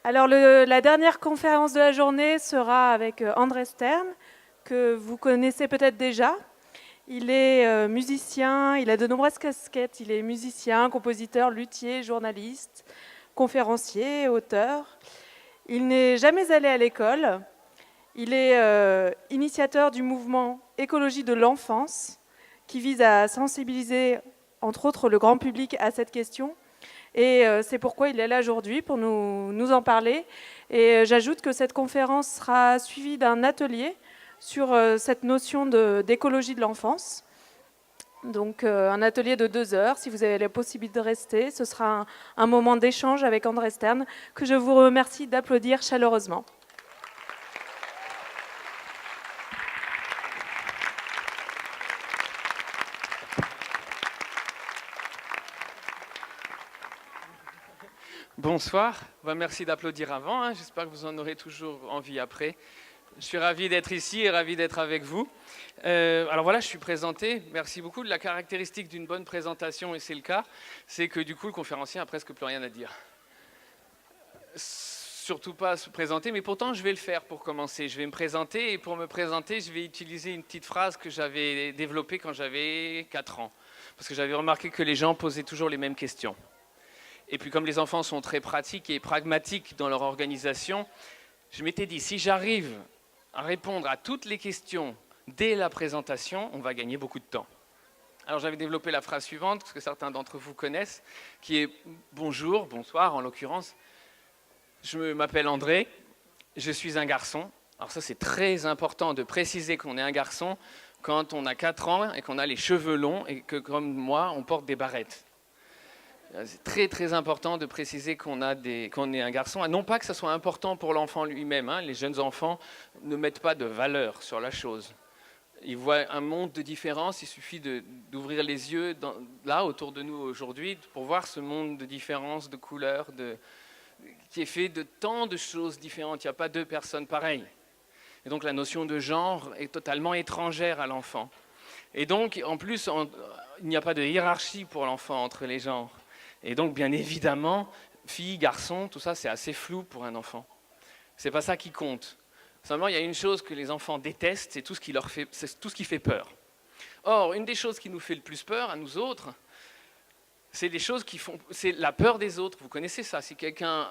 Alors, la dernière conférence de la journée sera avec André Stern, que vous connaissez peut-être déjà. Il est musicien, il a de nombreuses casquettes. Il est musicien, compositeur, luthier, journaliste, conférencier, auteur. Il n'est jamais allé à l'école. Il est initiateur du mouvement Écologie de l'enfance, qui vise à sensibiliser, entre autres, le grand public à cette question. Et c'est pourquoi il est là aujourd'hui, pour nous en parler. Et j'ajoute que cette conférence sera suivie d'un atelier sur cette notion d'écologie de l'enfance. Donc un atelier de 2 heures, si vous avez la possibilité de rester, ce sera un moment d'échange avec André Stern, que je vous remercie d'applaudir chaleureusement. Bonsoir, merci d'applaudir avant, hein. J'espère que vous en aurez toujours envie après. Je suis ravi d'être ici et ravi d'être avec vous. Alors voilà, je suis présenté, merci beaucoup. La caractéristique d'une bonne présentation, et c'est le cas, c'est que du coup le conférencier n'a presque plus rien à dire. Surtout pas se présenter, mais pourtant je vais le faire pour commencer. Je vais me présenter et pour me présenter, je vais utiliser une petite phrase que j'avais développée quand j'avais 4 ans. Parce que j'avais remarqué que les gens posaient toujours les mêmes questions. Et puis comme les enfants sont très pratiques et pragmatiques dans leur organisation, je m'étais dit, si j'arrive à répondre à toutes les questions dès la présentation, on va gagner beaucoup de temps. Alors j'avais développé la phrase suivante, que certains d'entre vous connaissent, qui est « Bonjour », bonsoir en l'occurrence. Je m'appelle André, je suis un garçon. Alors ça c'est très important de préciser qu'on est un garçon quand on a 4 ans et qu'on a les cheveux longs et que comme moi on porte des barrettes. C'est très très important de préciser qu'on est un garçon, non pas que ça soit important pour l'enfant lui-même, hein. Les jeunes enfants ne mettent pas de valeur sur la chose. Ils voient un monde de différence, il suffit d'ouvrir les yeux là autour de nous aujourd'hui pour voir ce monde de différence, de couleurs, qui est fait de tant de choses différentes, il n'y a pas 2 personnes pareilles. Et donc la notion de genre est totalement étrangère à l'enfant. Et donc en plus, il n'y a pas de hiérarchie pour l'enfant entre les genres. Et donc, bien évidemment, fille, garçon, tout ça, c'est assez flou pour un enfant. C'est pas ça qui compte. Seulement, il y a une chose que les enfants détestent, c'est tout ce qui fait peur. Or, une des choses qui nous fait le plus peur, à nous autres, c'est la peur des autres. Vous connaissez ça. Si quelqu'un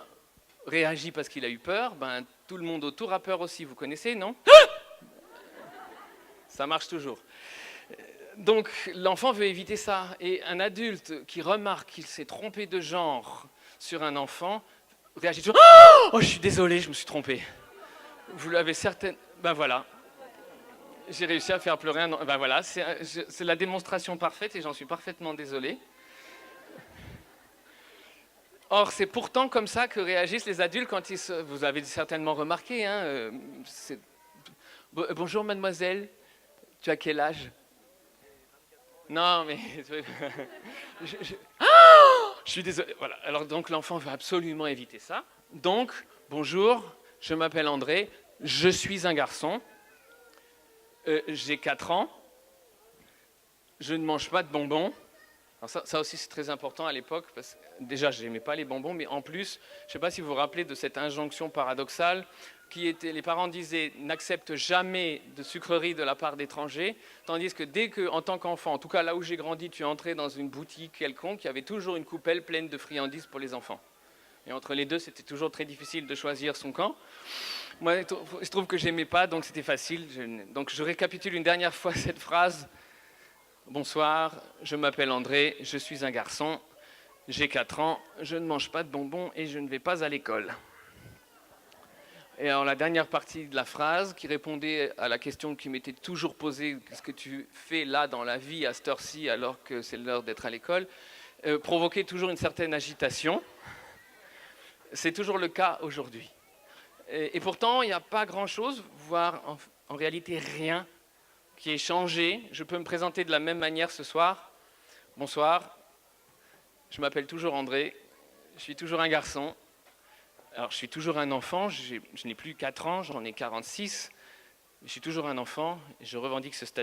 réagit parce qu'il a eu peur, ben, tout le monde autour a peur aussi. Vous connaissez, non? Ça marche toujours. Donc l'enfant veut éviter ça. Et un adulte qui remarque qu'il s'est trompé de genre sur un enfant réagit toujours « Oh, je suis désolé, je me suis trompé ». Vous l'avez certainement... Ben voilà. J'ai réussi à faire pleurer un... Ben voilà, c'est la démonstration parfaite et j'en suis parfaitement désolé. Or, c'est pourtant comme ça que réagissent les adultes quand ils se... Vous avez certainement remarqué, hein, Bonjour mademoiselle, tu as quel âge? Non, mais... je suis désolé. Voilà. Alors, donc, l'enfant veut absolument éviter ça. Donc, bonjour, je m'appelle André, je suis un garçon, j'ai 4 ans, je ne mange pas de bonbons. Alors ça aussi, c'est très important à l'époque, parce que déjà, je n'aimais pas les bonbons, mais en plus, je ne sais pas si vous vous rappelez de cette injonction paradoxale qui était, les parents disaient « n'accepte jamais de sucreries de la part d'étrangers », tandis que dès que, en tant qu'enfant, en tout cas là où j'ai grandi, tu entrais dans une boutique quelconque, il y avait toujours une coupelle pleine de friandises pour les enfants. Et entre les deux, c'était toujours très difficile de choisir son camp. Moi, il se trouve que j'aimais pas, donc c'était facile. Donc je récapitule une dernière fois cette phrase. Bonsoir, je m'appelle André, je suis un garçon, j'ai 4 ans, je ne mange pas de bonbons et je ne vais pas à l'école. Et alors la dernière partie de la phrase qui répondait à la question qui m'était toujours posée, qu'est-ce que tu fais là dans la vie à cette heure-ci alors que c'est l'heure d'être à l'école, provoquait toujours une certaine agitation. C'est toujours le cas aujourd'hui. Et pourtant, il n'y a pas grand-chose, voire en réalité rien, qui est changé. Je peux me présenter de la même manière ce soir. Bonsoir, je m'appelle toujours André, je suis toujours un garçon. Alors, je suis toujours un enfant, je n'ai plus 4 ans, j'en ai 46. Je suis toujours un enfant et je revendique ce statut.